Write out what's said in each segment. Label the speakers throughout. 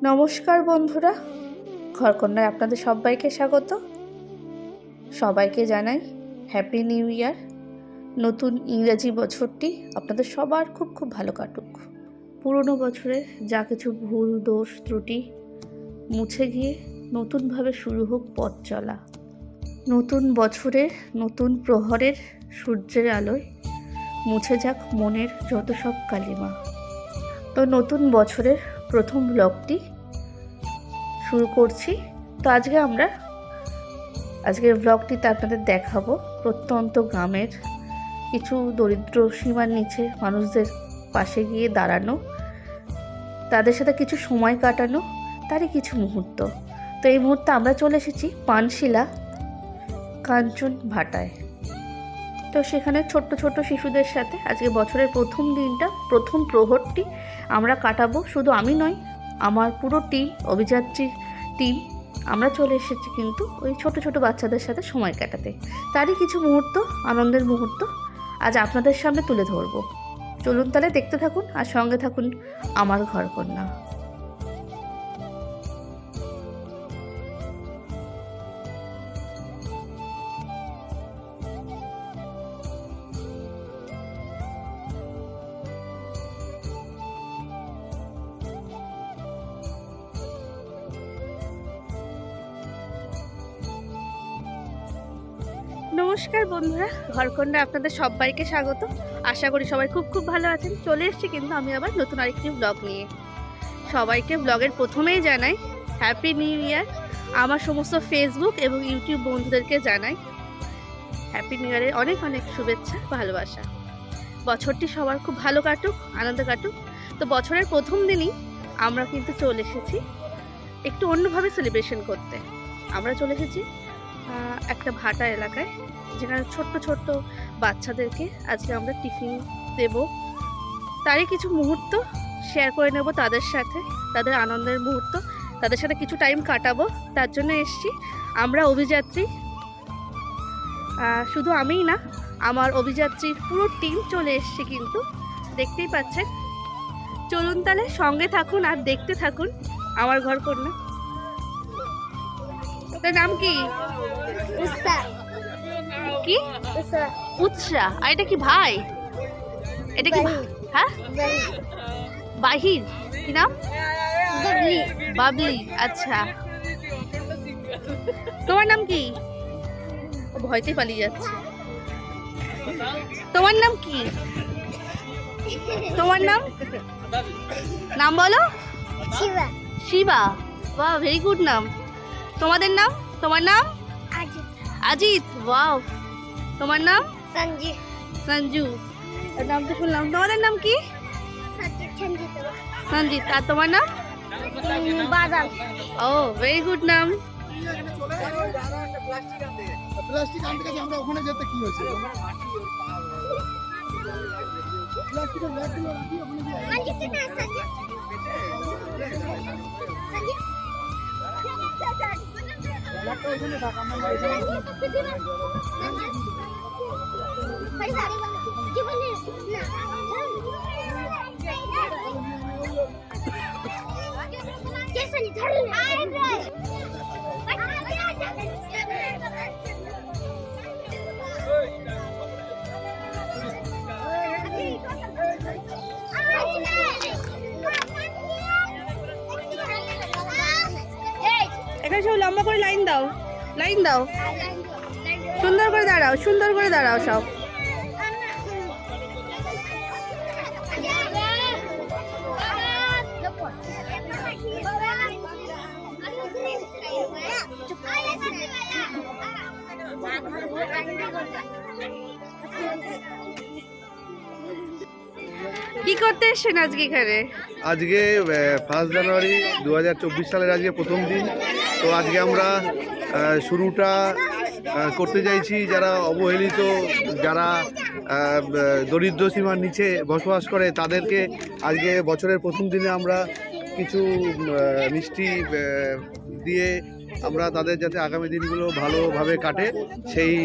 Speaker 1: নমস্কার বন্ধুরা, ঘরকন্যায় আপনাদের সবাইকে স্বাগত। সবাইকে জানাই হ্যাপি নিউ ইয়ার। নতুন ইংরেজি বছরটি আপনাদের সবার খুব খুব ভালো কাটুক। পুরনো বছরে যা কিছু ভুল দোষ ত্রুটি মুছে গিয়ে নতুনভাবে শুরু হোক পথ চলা। নতুন বছরের নতুন প্রহরের সূর্যের আলোয় মুছে যাক মনের যত সব কালিমা। তো নতুন বছরের প্রথম ব্লগটি শুরু করছি। তো আজকের ব্লগটিতে আপনাদের দেখাবো প্রত্যন্ত গ্রামের কিছু দরিদ্র সীমার নিচে মানুষদের পাশে গিয়ে দাঁড়ানো, তাদের সাথে কিছু সময় কাটানো, তারই কিছু মুহূর্ত। তো এই মুহূর্তে আমরা চলে এসেছি পানশিলা কাঞ্চন ভাটায়। তো সেখানে ছোট্ট ছোট্ট শিশুদের সাথে আজকে বছরের প্রথম দিনটা, প্রথম প্রহরটি আমরা কাটাবো। শুধু আমি নয়, আমার পুরো টিম, অভিযাত্রীর টিম, আমরা চলে এসেছি কিন্তু ওই ছোট ছোট বাচ্চাদের সাথে সময় কাটাতে। তারই কিছু মুহূর্ত, আনন্দের মুহূর্ত আজ আপনাদের সামনে তুলে ধরবো। চলুন তাহলে দেখতে থাকুন আর সঙ্গে থাকুন আমার ঘরকন্যা। নমস্কার বন্ধুরা, ঘরকন্যা আপনাদের সবাইকে স্বাগত। আশা করি সবাই খুব খুব ভালো আছেন। চলে এসেছি কিন্তু আমি আবার নতুন আরেকটি ব্লগ নিয়ে। সবাইকে ব্লগের প্রথমেই জানাই হ্যাপি নিউ ইয়ার। আমার সমস্ত ফেসবুক এবং ইউটিউব বন্ধুদেরকে জানাই হ্যাপি নিউ ইয়ারের অনেক অনেক শুভেচ্ছা, ভালোবাসা। বছরটি সবার খুব ভালো কাটুক, আনন্দ কাটুক। তো বছরের প্রথম দিনই আমরা কিন্তু চলে এসেছি একটু অন্যভাবে সেলিব্রেশন করতে। আমরা চলে এসেছি একটা ভাটা এলাকায়, যেখানে ছোট্ট ছোট্ট বাচ্চাদেরকে আজকে আমরা টিফিন দেব। তারই কিছু মুহূর্ত শেয়ার করে নেব তাদের সাথে, তাদের আনন্দের মুহূর্ত, তাদের সাথে কিছু টাইম কাটাবো। তার জন্য এসছি আমরা অভিযাত্রী। শুধু আমিই না, আমার অভিযাত্রীর পুরো টিম চলে এসছে কিন্তু, দেখতেই পাচ্ছেন। চলুন তাহলে সঙ্গে থাকুন আর দেখতে থাকুন আমার ঘরকন্যা। তার নাম কি? কি উৎসা? আর এটা কি ভাই? এটা কি? হ্যাঁ, বাহির। কি নাম? বাবলি। আচ্ছা, তোমার নাম কি? ভয়তে পালিয়ে যাচ্ছে। তোমার নাম কি? তোমার নাম নাম বলো। শিবা। শিবা, বাহ, ভেরি গুড নাম। তোমাদের নাম? তোমার নাম? আজিত। ওয়াও। তোমার নাম? সঞ্জু। সঞ্জু, নাম তো শুনলাম। তোমাদের নাম কি? সঞ্জিত। আর তোমার নাম? বাদল। ও, ভেরি গুড নাম।
Speaker 2: প্লাস্টিক আনতে গেছি আমরা, ওখানে যেতে কি হয়েছে? প্লাস্টিকের ব্যাগগুলো রাখি ওখানে দিয়ে। ব্যাগটা ওখানে থাক, আমরা
Speaker 1: এখানে সব লম্বা করে লাইন দাও, লাইন দাও, সুন্দর করে দাঁড়াও, সুন্দর করে দাঁড়াও সব। কি করতে এসেছেন আজকে এখানে?
Speaker 2: আজকে 1 জানুয়ারি 2024 সালের আজকে প্রথম দিন। তো আজকে আমরা শুরুটা করতে চাইছি যারা অবহেলিত, যারা দরিদ্র সীমার নিচে বসবাস করে, তাদেরকে আজকে বছরের প্রথম দিনে আমরা কিছু মিষ্টি দিয়ে আমরা তাদের যাতে আগামী দিনগুলো ভালোভাবে কাটে সেই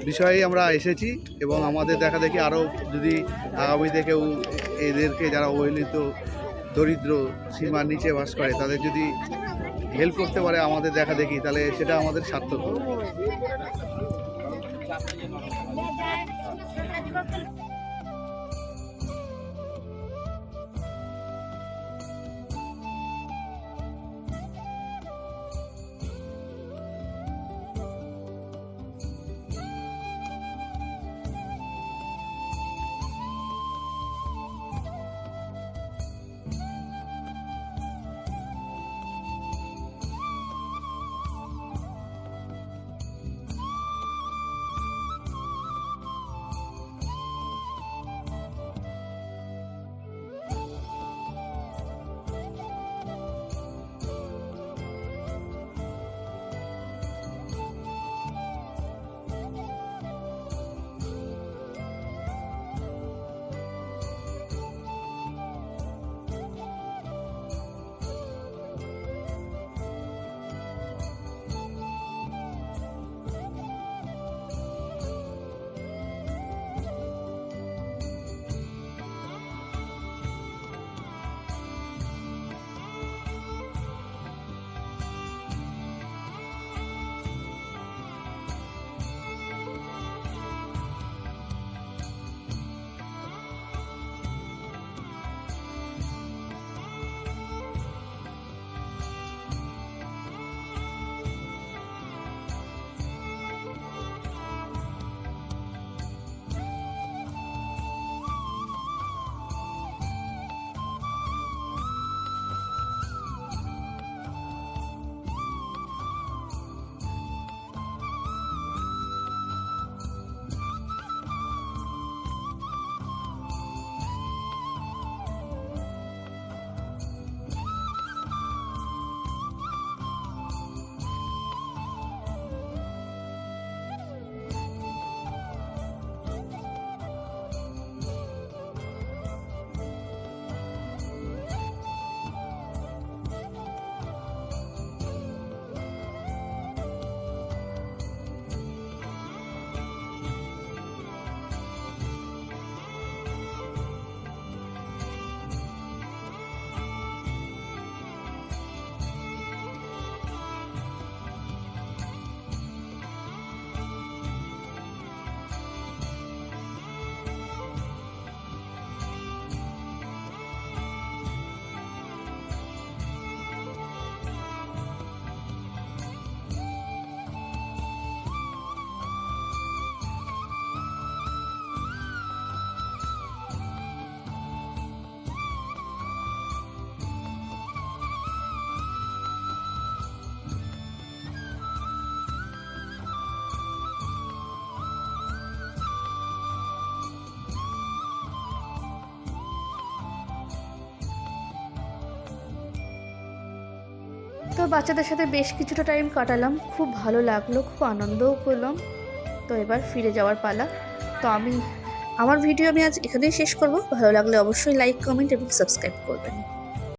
Speaker 2: বিষয়ে আমরা এসেছি। এবং আমাদের দেখা দেখি আরও যদি আগামীতে কেউ এদেরকে, যারা অবহেলিত দরিদ্র সীমার নিচে বাস করে তাদের যদি হেল্প করতে পারে আমাদের দেখা দেখি, তাহলে সেটা আমাদের সার্থক হবে।
Speaker 1: তো বাচ্চাদের সাথে বেশ কিছুটা টাইম কাটালাম, খুব ভালো লাগলো, খুব আনন্দও করলাম। তো এবার ফিরে যাওয়ার পালা। তো আমার ভিডিও আমি আজ এখানেই শেষ করব। ভালো লাগলে অবশ্যই লাইক, কমেন্ট এবং সাবস্ক্রাইব করবেন।